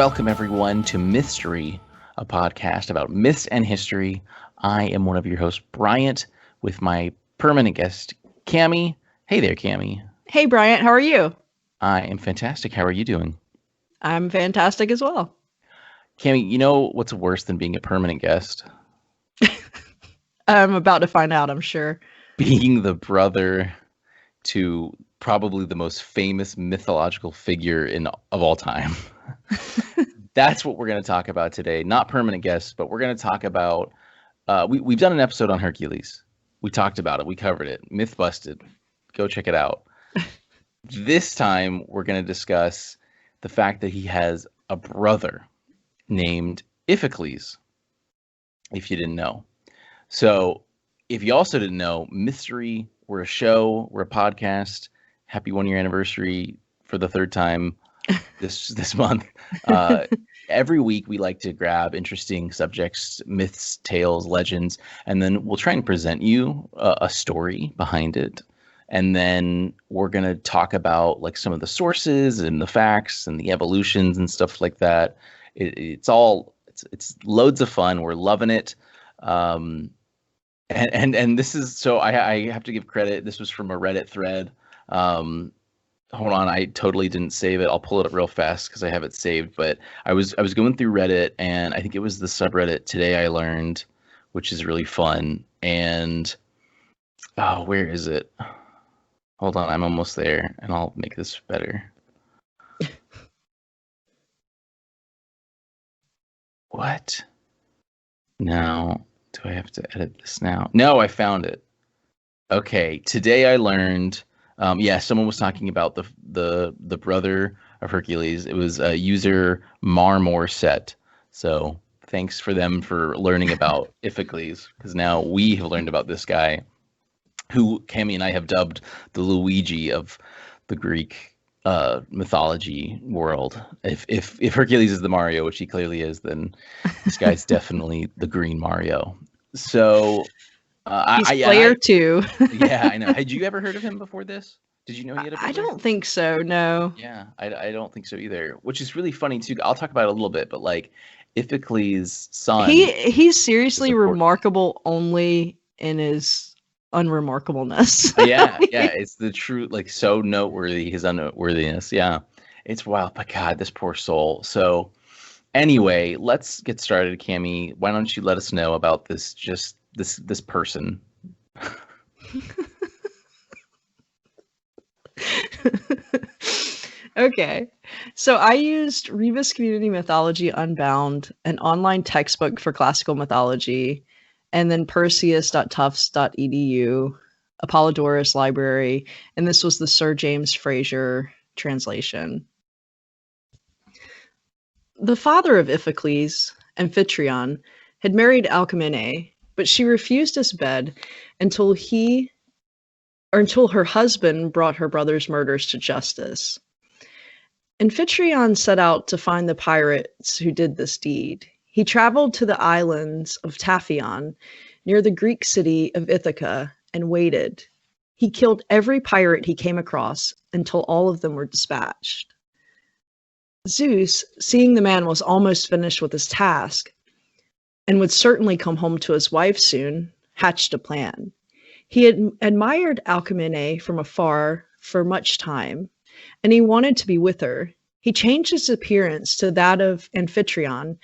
Welcome, everyone, to Mythstorie, a podcast about myths and history. I am one of your hosts, Bryant, with my permanent guest, Cammie. Hey there, Cammie. Hey, Bryant. How are you? I am fantastic. How are you doing? I'm fantastic as well. Cammie, you know what's worse than being a permanent guest? I'm about to find out, I'm sure. Being the brother to probably the most famous mythological figure of all time. That's what we're going to talk about today. Not permanent guests, but we're going to talk about, we've done an episode on Hercules. We talked about it. We covered it. Myth busted. Go check it out. This time, we're going to discuss the fact that he has a brother named Iphicles, if you didn't know. So if you also didn't know, Mythstorie, we're a show, we're a podcast. Happy 1 year anniversary for the third time this month. Every week we like to grab interesting subjects, myths, tales, legends, and then we'll try and present you a story behind it. And then we're going to talk about like some of the sources and the facts and the evolutions and stuff like that. It's loads of fun. We're loving it. And this is, so I have to give credit. This was from a Reddit thread. Hold on, I totally didn't save it. I'll pull it up real fast because I have it saved. But I was going through Reddit, and I think it was the subreddit Today I Learned, which is really fun. And where is it? Hold on, I'm almost there, and I'll make this better. What? No. Do I have to edit this now? No, I found it. Okay, Today I Learned. Someone was talking about the brother of Hercules. It was user Marmorset. So thanks for them for learning about Iphicles, because now we have learned about this guy, who Cammie and I have dubbed the Luigi of the Greek mythology world. If Hercules is the Mario, which he clearly is, then this guy's definitely the Green Mario. So. He's player 2. Yeah, I know. Had you ever heard of him before this? Did you know he had a brother? I don't think so, no. Yeah, I don't think so either, which is really funny too. I'll talk about it a little bit, but like Iphicles' son. He's seriously remarkable only in his unremarkableness. Yeah, it's the true, like, so noteworthy, his unnoteworthiness. Yeah, it's wild, but God, this poor soul. So anyway, let's get started, Cammie. Why don't you let us know about this person? Okay, so I used Rebus Community Mythology Unbound, an online textbook for classical mythology, and then perseus.tufts.edu, Apollodorus Library, and this was the Sir James Fraser translation. The father of Iphicles, Amphitryon, had married Alcmene, but she refused his bed until her husband brought her brother's murders to justice. Amphitryon set out to find the pirates who did this deed. He traveled to the islands of Taphion, near the Greek city of Ithaca, and waited. He killed every pirate he came across until all of them were dispatched. Zeus, seeing the man was almost finished with his task, and would certainly come home to his wife soon, hatched a plan. He had admired Alcmene from afar for much time, and he wanted to be with her. He changed his appearance to that of Amphitryon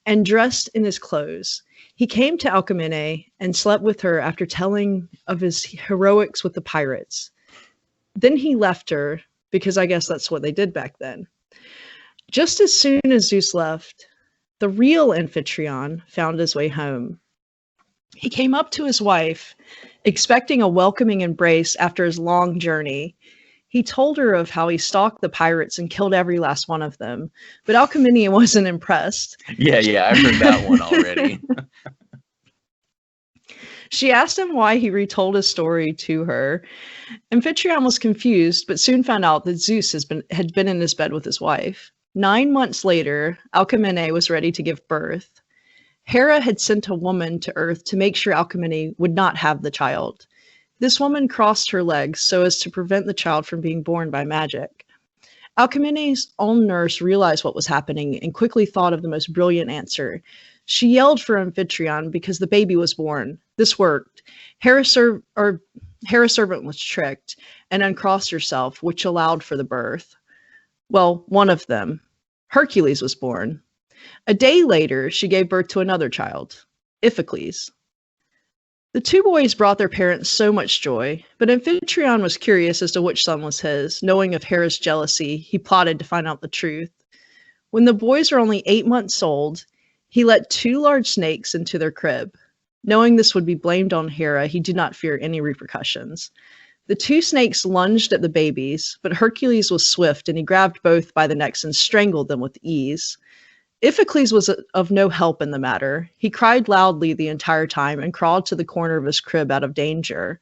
and dressed in his clothes. He came to Alcmene and slept with her after telling of his heroics with the pirates. Then he left her, because I guess that's what they did back then. Just as soon as Zeus left, the real Amphitryon found his way home. He came up to his wife, expecting a welcoming embrace after his long journey. He told her of how he stalked the pirates and killed every last one of them, but Alcmene wasn't impressed. Yeah, I've heard that one already. She asked him why he retold his story to her. Amphitryon was confused, but soon found out that Zeus had been in his bed with his wife. 9 months later, Alcmene was ready to give birth. Hera had sent a woman to Earth to make sure Alcmene would not have the child. This woman crossed her legs so as to prevent the child from being born by magic. Alcmene's own nurse realized what was happening and quickly thought of the most brilliant answer. She yelled for Amphitryon because the baby was born. This worked. Hera's servant was tricked and uncrossed herself, which allowed for the birth. Well, one of them. Hercules was born. A day later, she gave birth to another child, Iphicles. The two boys brought their parents so much joy, but Amphitryon was curious as to which son was his. Knowing of Hera's jealousy, he plotted to find out the truth. When the boys were only 8 months old, he let 2 large snakes into their crib. Knowing this would be blamed on Hera, he did not fear any repercussions. The 2 snakes lunged at the babies, but Hercules was swift and he grabbed both by the necks and strangled them with ease. Iphicles was of no help in the matter. He cried loudly the entire time and crawled to the corner of his crib out of danger.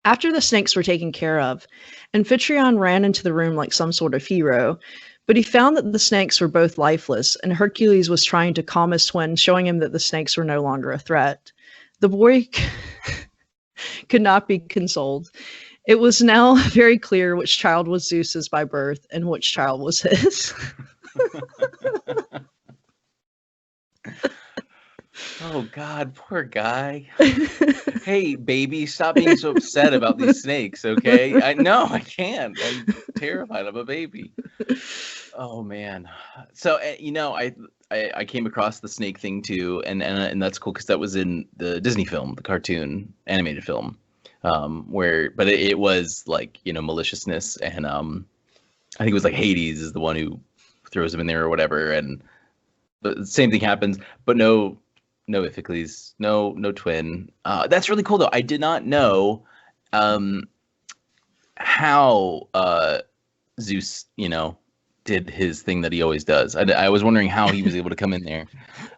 After the snakes were taken care of, Amphitryon ran into the room like some sort of hero, but he found that the snakes were both lifeless, and Hercules was trying to calm his twin, showing him that the snakes were no longer a threat. The boy could not be consoled. It was now very clear which child was Zeus's by birth and which child was his. Oh God, poor guy. Hey, baby, stop being so upset about these snakes, okay? I can't. I'm terrified of a baby. Oh man. So I came across the snake thing too, and that's cool because that was in the Disney film, the cartoon animated film, but it was like maliciousness, and I think it was like Hades is the one who throws him in there or whatever, and the same thing happens, but no Iphicles, no twin. That's really cool though. I did not know how Zeus did his thing that he always does. I was wondering how he was able to come in there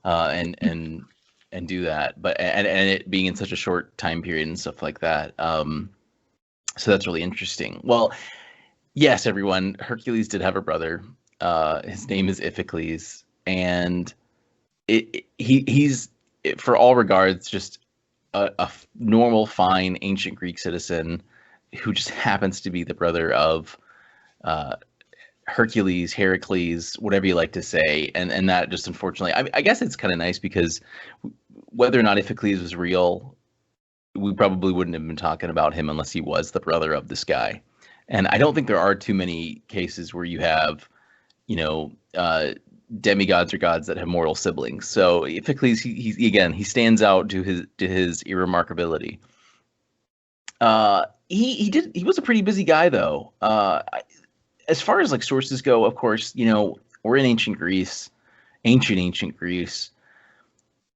and do that, but and it being in such a short time period and stuff like that. So that's really interesting. Well, yes, everyone, Hercules did have a brother. His name is Iphicles, and he's for all regards just a normal, fine, ancient Greek citizen who just happens to be the brother of Hercules, Heracles, whatever you like to say, and that just unfortunately, I guess it's kind of nice because whether or not Iphicles was real, we probably wouldn't have been talking about him unless he was the brother of this guy. And I don't think there are too many cases where you have, demigods or gods that have mortal siblings. So Iphicles, he stands out to his irremarkability. He was a pretty busy guy though. As far as like sources go, of course, we're in ancient Greece.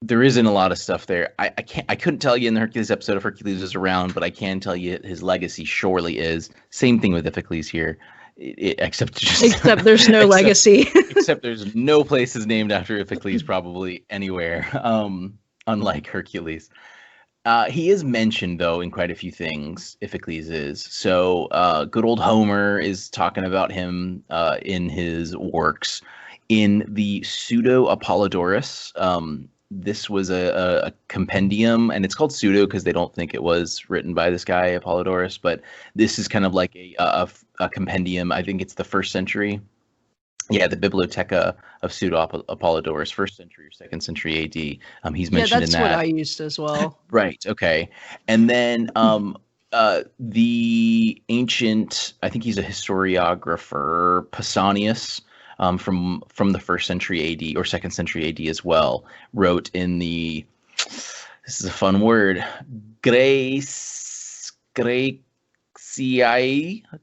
There isn't a lot of stuff there. I couldn't tell you in the Hercules episode if Hercules is around, but I can tell you his legacy surely is. Same thing with Iphicles here. Except there's no legacy. Except there's no places named after Iphicles probably anywhere, unlike Hercules. He is mentioned, though, in quite a few things, Iphicles is. So good old Homer is talking about him in his works. In the Pseudo-Apollodorus, this was a compendium, and it's called pseudo because they don't think it was written by this guy, Apollodorus, but this is kind of like a compendium. I think it's the 1st century. Yeah, the Bibliotheca of Pseudo-Apollodorus, 1st century or 2nd century AD. He's mentioned in that. That's what I used as well. Right, okay. And then the ancient, I think he's a historiographer, Pausanias, from the 1st century AD or 2nd century AD as well, wrote in the, this is a fun word, Graeciae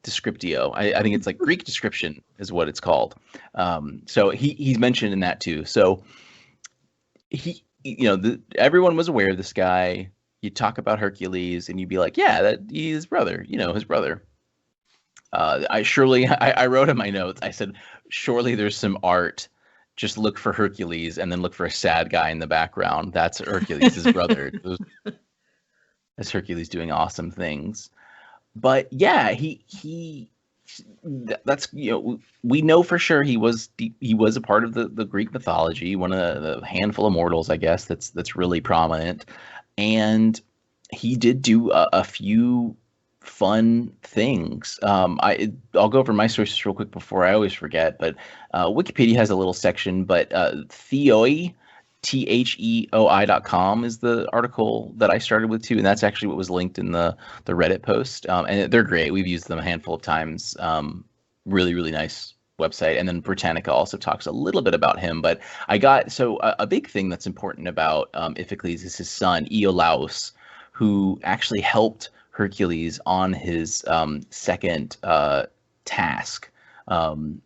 Descriptio. I think it's like Greek description is what it's called. So he's mentioned in that too. So everyone was aware of this guy. You talk about Hercules and you'd be like, yeah, that he's his brother, his brother. I wrote in my notes, I said, surely there's some art. Just look for Hercules and then look for a sad guy in the background. That's Hercules, his brother. That's Hercules doing awesome things. But yeah, that's, we know for sure he was a part of the Greek mythology, one of the handful of mortals, I guess, that's really prominent. And he did do a few fun things. I'll go over my sources real quick before I always forget, but Wikipedia has a little section, but Theoi, THEOI.com is the article that I started with too, and that's actually what was linked in the Reddit post. And they're great. We've used them a handful of times. Really, really nice website. And then Britannica also talks a little bit about him. But a big thing that's important about Iphicles is his son, Iolaus, who actually helped Hercules on his second task. Iolaus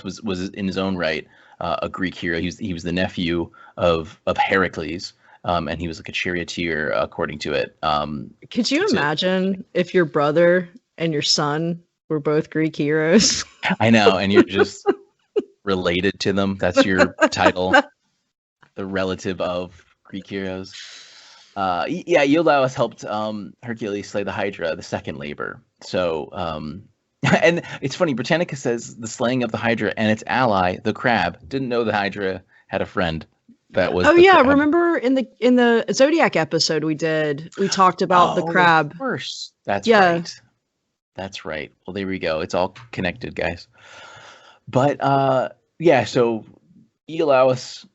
was in his own right a Greek hero. He was the nephew of Heracles, and he was like a charioteer according to it. Could you imagine if your brother and your son were both Greek heroes? I know, and you're just related to them. That's your title, the relative of Greek heroes. Iolaus helped Hercules slay the Hydra, the second labor. So, and it's funny, Britannica says the slaying of the Hydra and its ally, the crab. Didn't know the Hydra had a friend that was. Crab. Remember in the Zodiac episode we talked about the crab. Of course, that's right. That's right. Well, there we go. It's all connected, guys. But so Iolaus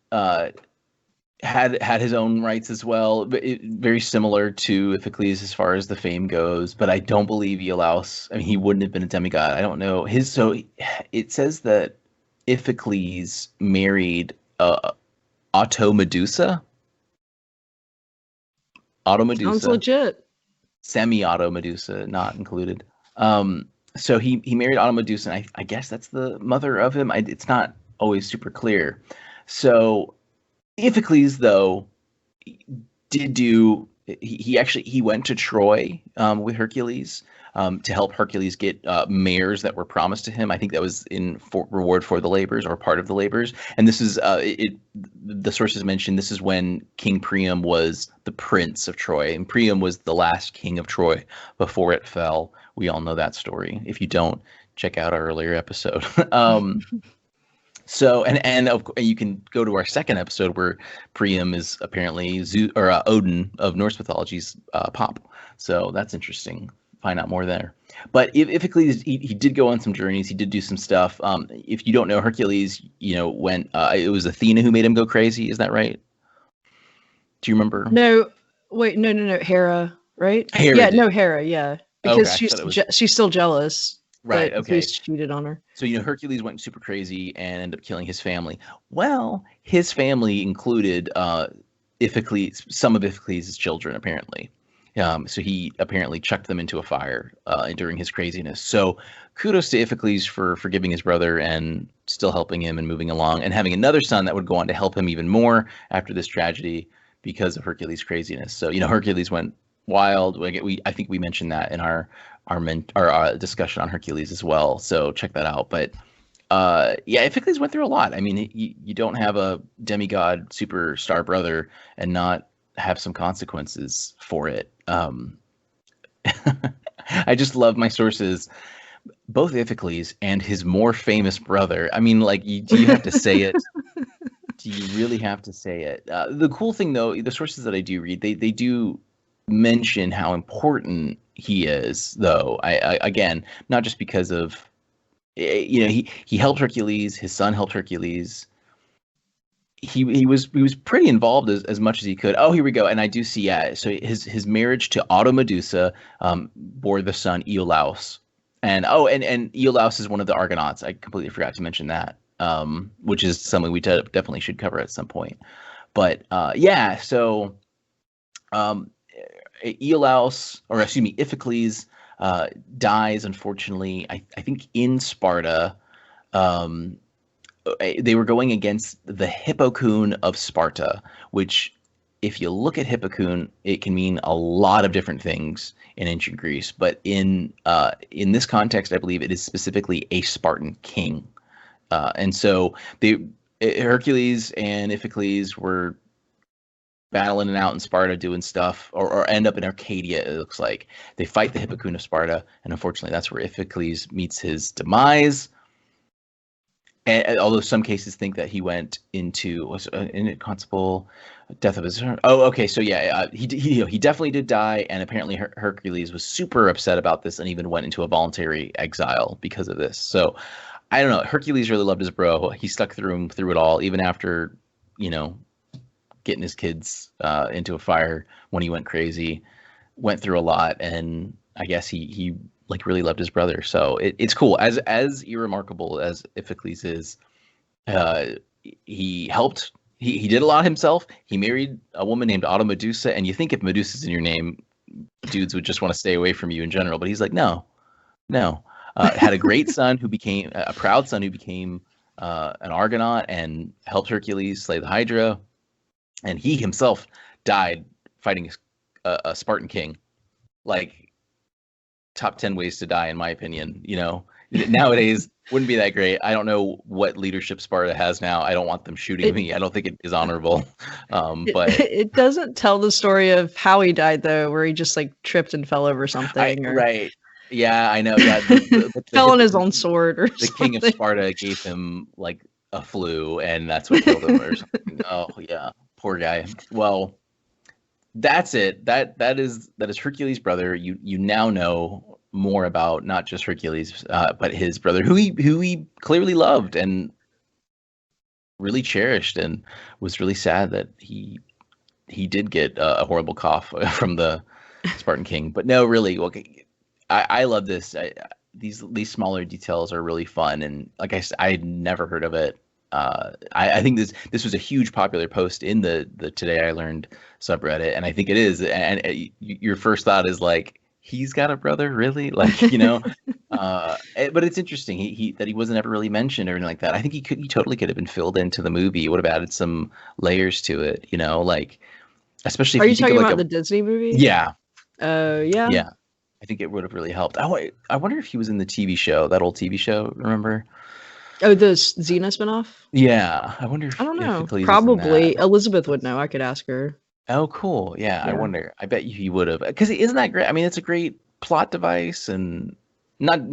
had his own rights as well, but very similar to Iphicles as far as the fame goes. But I don't believe Iolaus. I mean, he wouldn't have been a demigod. I don't know. It says that Iphicles married Automedusa. Sounds legit. Semi-Automedusa, not included. So he married Automedusa, and I guess that's the mother of him. It's not always super clear. So Iphicles, though, he went to Troy with Hercules to help Hercules get mares that were promised to him. I think that was in reward for the labors or part of the labors. And this is the sources mentioned this is when King Priam was the prince of Troy, and Priam was the last king of Troy before it fell. We all know that story. If you don't, check out our earlier episode. So you can go to our second episode where Priam is apparently Odin of Norse mythology's pop. So that's interesting. Find out more there. But Iphicles, he did go on some journeys. He did do some stuff. If you don't know, Hercules, went. It was Athena who made him go crazy. Is that right? Do you remember? No, wait, no. Hera, right? Hera. Hera. Yeah, because she's still jealous. Right. Okay. He's cheated on her. So Hercules went super crazy and ended up killing his family. Well, his family included Iphicles, some of Iphicles' children, apparently. So he apparently chucked them into a fire during his craziness. So kudos to Iphicles for forgiving his brother and still helping him and moving along, and having another son that would go on to help him even more after this tragedy because of Hercules' craziness. So Hercules went wild. I think we mentioned that in our discussion on Hercules as well. So check that out. But Iphicles went through a lot. I mean, you don't have a demigod superstar brother and not have some consequences for it. I just love my sources, both Iphicles and his more famous brother. I mean, like, do you have to say it? Do you really have to say it? The cool thing, though, the sources that I do read, they do mention how important he is, though. I again, not just because of he helped Hercules, his son helped Hercules. He was pretty involved as much as he could. Oh, here we go. And I do see, so his marriage to Automedusa bore the son Iolaus. And Iolaus is one of the Argonauts. I completely forgot to mention that, which is something we definitely should cover at some point. But so Iphicles dies, unfortunately, I think in Sparta. They were going against the Hippocoon of Sparta, which, if you look at Hippocoon, it can mean a lot of different things in ancient Greece. But in this context, I believe it is specifically a Spartan king. And so Hercules and Iphicles were battling it out in Sparta, doing stuff, or end up in Arcadia, it looks like. They fight the Hippocoon of Sparta, and unfortunately that's where Iphicles meets his demise. And although some cases think that he went into was in it Constable death of his. Oh, okay. So yeah, he definitely did die, and apparently Hercules was super upset about this and even went into a voluntary exile because of this. So I don't know. Hercules really loved his bro. He stuck through it all, even after you know getting his kids into a fire when he went crazy. Went through a lot, and I guess he like really loved his brother. So it's cool. As irremarkable as Iphicles is, uh, he helped. He did a lot himself. He married a woman named Medusa, and you think if Medusa's in your name, dudes would just want to stay away from you in general. But he's like, no, no. Had a great son who became a proud son who became an Argonaut and helped Hercules slay the Hydra, and he himself died fighting a Spartan king. Like top 10 ways to die, in my opinion. Nowadays wouldn't be that great. I don't know what leadership Sparta has now. I don't want them shooting me. I don't think it is honorable. But it doesn't tell the story of how he died, though, where he just like tripped and fell over something. Right. Yeah, I know. Yeah, fell on his own sword or the something. king of Sparta gave him like a flu, and that's what killed him or something. Oh yeah, poor guy. Well, that's it. That is Hercules' brother. You now know more about not just Hercules, but his brother, who he clearly loved and really cherished, and was really sad that he did get a horrible cough from the Spartan king. But no, really, okay, I love this. These smaller details are really fun, and like I said, I had never heard of it. I think this was a huge popular post in the Today I Learned subreddit, and I think it is. And your first thought is like, he's got a brother, really? Like, but it's interesting he that he wasn't ever really mentioned or anything like that. I think he totally could have been filled into the movie. It would have added some layers to it, like especially. Are if you think talking of about the Disney movie? Yeah. Yeah. Yeah. I think it would have really helped. I wonder if he was in the TV show, that old TV show. Remember? Oh, the Xena spinoff? Yeah, I wonder if I don't know. Iphicles is in Probably that. Elizabeth would know. I could ask her. Oh, cool. Yeah, I Yeah. wonder. I bet you he would have. Because isn't that great? I mean, it's a great plot device, and not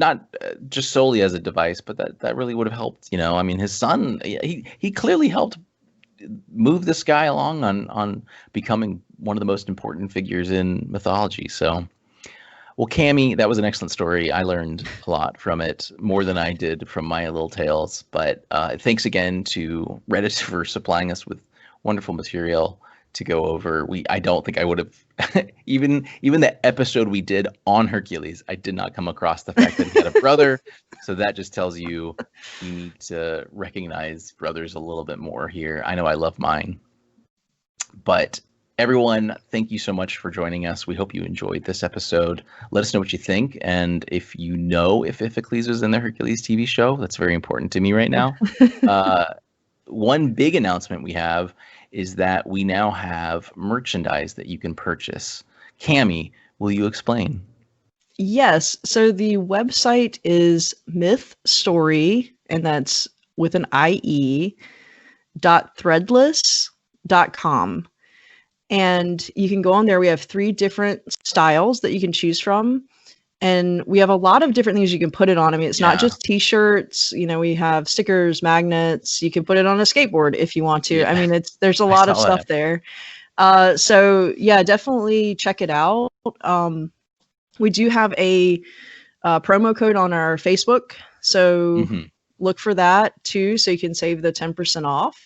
just solely as a device, but that really would have helped. I mean, his son, he clearly helped move this guy along on becoming one of the most important figures in mythology. So. Well, Cammie, that was an excellent story. I learned a lot from it, more than I did from my little tales. But thanks again to Reddit for supplying us with wonderful material to go over. I don't think I would have even the episode we did on Hercules. I did not come across the fact that he had a brother. So that just tells you we need to recognize brothers a little bit more here. I know I love mine, but. Everyone, thank you so much for joining us. We hope you enjoyed this episode. Let us know what you think. And if you know if Iphicles was in the Hercules TV show, that's very important to me right now. One big announcement we have is that we now have merchandise that you can purchase. Cammie, will you explain? Yes. So the website is Mythstorie, and that's with an IE, .threadless.com. And you can go on there. We have 3 different styles that you can choose from. And we have a lot of different things you can put it on. I mean, it's not just t-shirts. We have stickers, magnets. You can put it on a skateboard if you want to. Yeah. I mean, there's a lot of stuff there. So yeah, definitely check it out. We do have a promo code on our Facebook. So look for that too. So you can save the 10% off.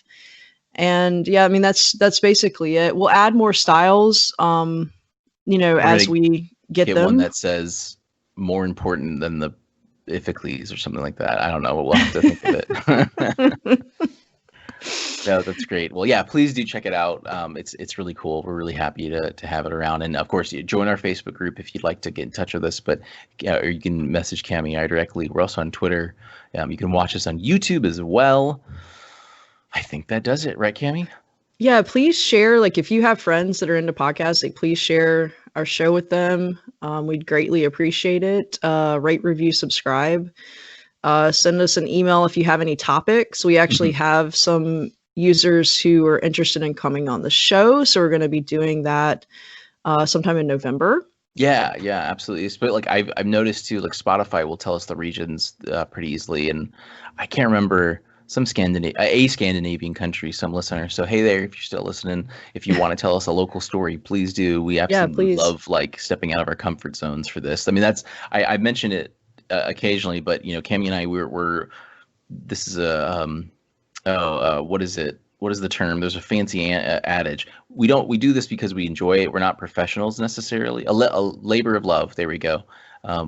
And yeah, I mean, that's basically it. We'll add more styles, as we get them. One that says more important than the Iphicles or something like that. I don't know. We'll have to think of it. No, that's great. Well, yeah, please do check it out. It's really cool. We're really happy to have it around. And of course, you join our Facebook group if you'd like to get in touch with us. But or you can message Cammie directly. We're also on Twitter. You can watch us on YouTube as well. I think that does it, right, Cammie? Yeah, please share. Like, if you have friends that are into podcasts, like, please share our show with them. We'd greatly appreciate it. Rate, review, subscribe. Send us an email if you have any topics. We actually have some users who are interested in coming on the show, so we're going to be doing that sometime in November. Yeah, absolutely. But like I've noticed too, like Spotify will tell us the regions pretty easily, and I can't remember a Scandinavian country, some listener. So hey there, if you're still listening, if you want to tell us a local story, please do. We Yeah, absolutely please. love like stepping out of our comfort zones for this. I mean, I mention it occasionally, but you know, Cami and I, we're this is what is it? What is the term? There's a fancy adage. We do this because we enjoy it. We're not professionals necessarily. A labor of love. There we go.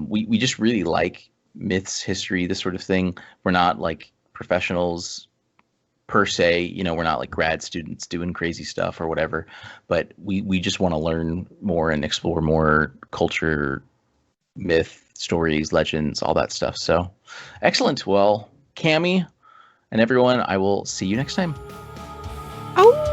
We just really like myths, history, this sort of thing. We're not like professionals per se. You know, we're not like grad students doing crazy stuff or whatever. But we just want to learn more and explore more culture, myth, stories, legends, all that stuff. So, excellent. Well, Cami and everyone, I will see you next time. Oh.